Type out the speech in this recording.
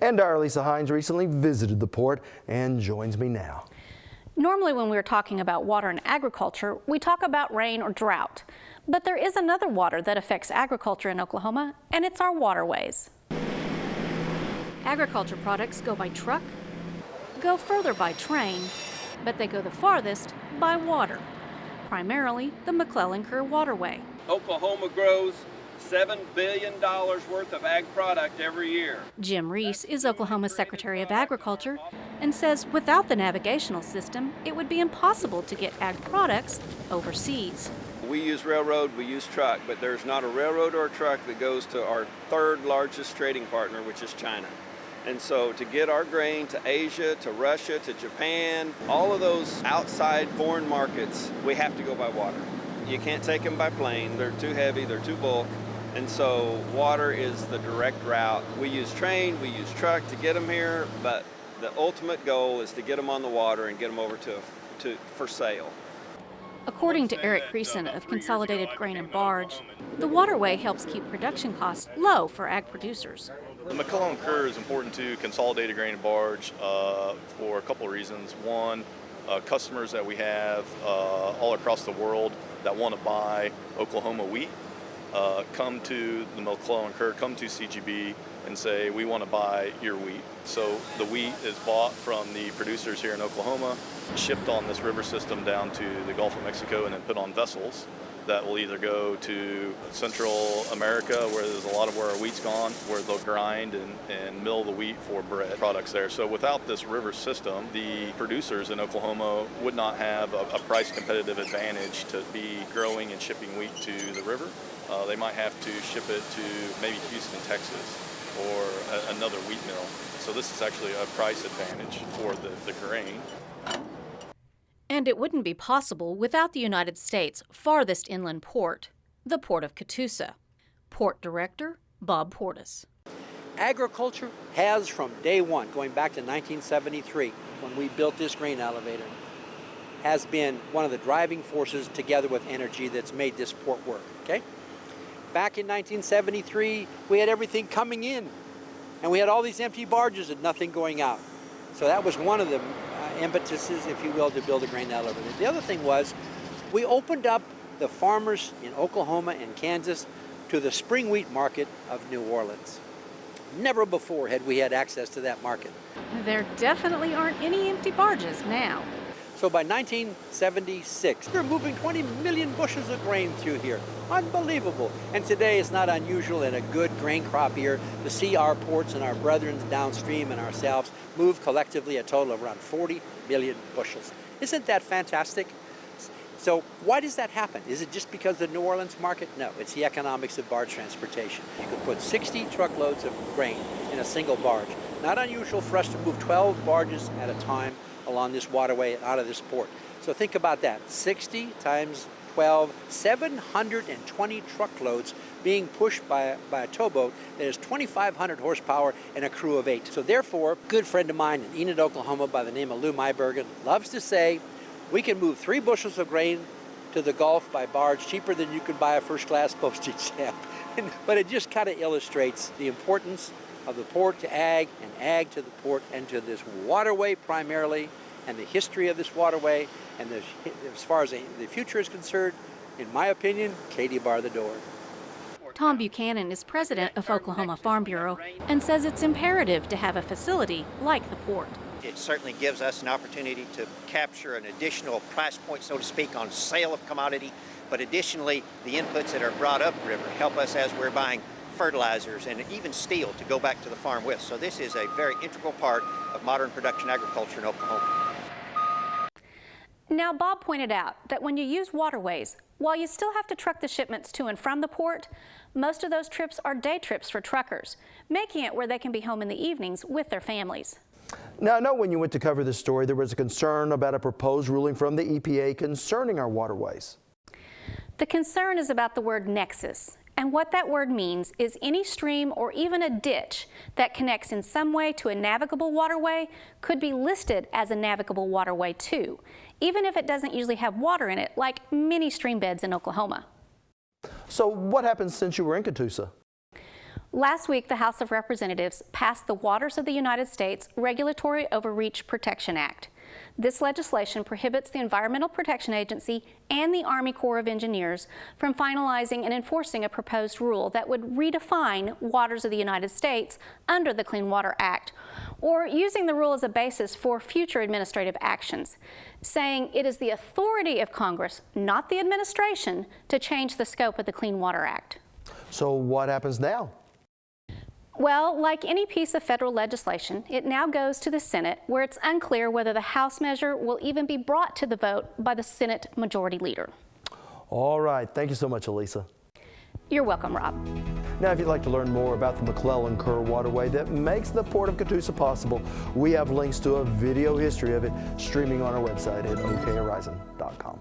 And our Lisa Hines recently visited the port and joins me now. Normally when we're talking about water and agriculture, we talk about rain or drought. But there is another water that affects agriculture in Oklahoma, and it's our waterways. Agriculture products go by truck, go further by train, but they go the farthest by water, primarily the McClellan-Kerr Waterway. Oklahoma grows $7 billion worth of ag product every year. Jim Reese is Oklahoma's Secretary of Agriculture and says without the navigational system, it would be impossible to get ag products overseas. We use railroad, we use truck, but there's not a railroad or a truck that goes to our third largest trading partner, which is China. And so to get our grain to Asia, to Russia, to Japan, all of those outside foreign markets, we have to go by water. You can't take them by plane, they're too heavy, they're too bulk. And so water is the direct route. We use train, we use truck to get them here, but the ultimate goal is to get them on the water and get them over for sale. According to Eric Creason of Consolidated Grain and Barge, the waterway helps keep production costs low for ag producers. The McClellan-Kerr is important to Consolidated Grain and Barge for a couple of reasons. One, customers that we have all across the world that want to buy Oklahoma wheat come to the McClellan-Kerr, come to CGB and say, we want to buy your wheat. So the wheat is bought from the producers here in Oklahoma, shipped on this river system down to the Gulf of Mexico, and then put on vessels that will either go to Central America, where there's a lot of where our wheat's gone, where they'll grind and mill the wheat for bread products there. So without this river system, the producers in Oklahoma would not have a price competitive advantage to be growing and shipping wheat to the river. They might have to ship it to maybe Houston, Texas, or another wheat mill. So this is actually a price advantage for the grain. And it wouldn't be possible without the United States' farthest inland port, the Port of Catoosa. Port Director Bob Portis. Agriculture has from day one, going back to 1973, when we built this grain elevator, has been one of the driving forces together with energy that's made this port work, okay? Back in 1973, we had everything coming in, and we had all these empty barges and nothing going out. So that was one of the impetuses, if you will, to build a grain elevator. The other thing was, we opened up the farmers in Oklahoma and Kansas to the spring wheat market of New Orleans. Never before had we had access to that market. There definitely aren't any empty barges now. So by 1976, we're moving 20 million bushels of grain through here. Unbelievable. And today it's not unusual in a good grain crop year to see our ports and our brethren downstream and ourselves move collectively a total of around 40 million bushels. Isn't that fantastic? So why does that happen? Is it just because of the New Orleans market? No, it's the economics of barge transportation. You could put 60 truckloads of grain in a single barge. Not unusual for us to move 12 barges at a time along this waterway and out of this port. So think about that, 60 times 12, 720 truckloads being pushed by a towboat that has 2,500 horsepower and a crew of 8. So therefore, a good friend of mine in Enid, Oklahoma by the name of Lou Mybergen loves to say, we can move 3 bushels of grain to the Gulf by barge cheaper than you could buy a first-class postage stamp. But it just kind of illustrates the importance of the port to ag, and ag to the port, and to this waterway primarily, and the history of this waterway, and as far as the future is concerned, in my opinion, Katie bar the door. Tom Buchanan is president of Oklahoma Farm Bureau and says it's imperative to have a facility like the port. It certainly gives us an opportunity to capture an additional price point, so to speak, on sale of commodity, but additionally, the inputs that are brought upriver help us as we're buying fertilizers and even steel to go back to the farm with. So this is a very integral part of modern production agriculture in Oklahoma. Now, Bob pointed out that when you use waterways, while you still have to truck the shipments to and from the port, most of those trips are day trips for truckers, making it where they can be home in the evenings with their families. Now, I know when you went to cover this story, there was a concern about a proposed ruling from the EPA concerning our waterways. The concern is about the word Nexus. And what that word means is any stream or even a ditch that connects in some way to a navigable waterway could be listed as a navigable waterway too, even if it doesn't usually have water in it, like many stream beds in Oklahoma. So what happened since you were in Catoosa? Last week, the House of Representatives passed the Waters of the United States Regulatory Overreach Protection Act. This legislation prohibits the Environmental Protection Agency and the Army Corps of Engineers from finalizing and enforcing a proposed rule that would redefine waters of the United States under the Clean Water Act, or using the rule as a basis for future administrative actions, saying it is the authority of Congress, not the administration, to change the scope of the Clean Water Act. So what happens now? Well, like any piece of federal legislation, it now goes to the Senate, where it's unclear whether the House measure will even be brought to the vote by the Senate Majority Leader. All right. Thank you so much, Elisa. You're welcome, Rob. Now, if you'd like to learn more about the McClellan-Kerr Waterway that makes the Port of Catoosa possible, we have links to a video history of it streaming on our website at okhorizon.com.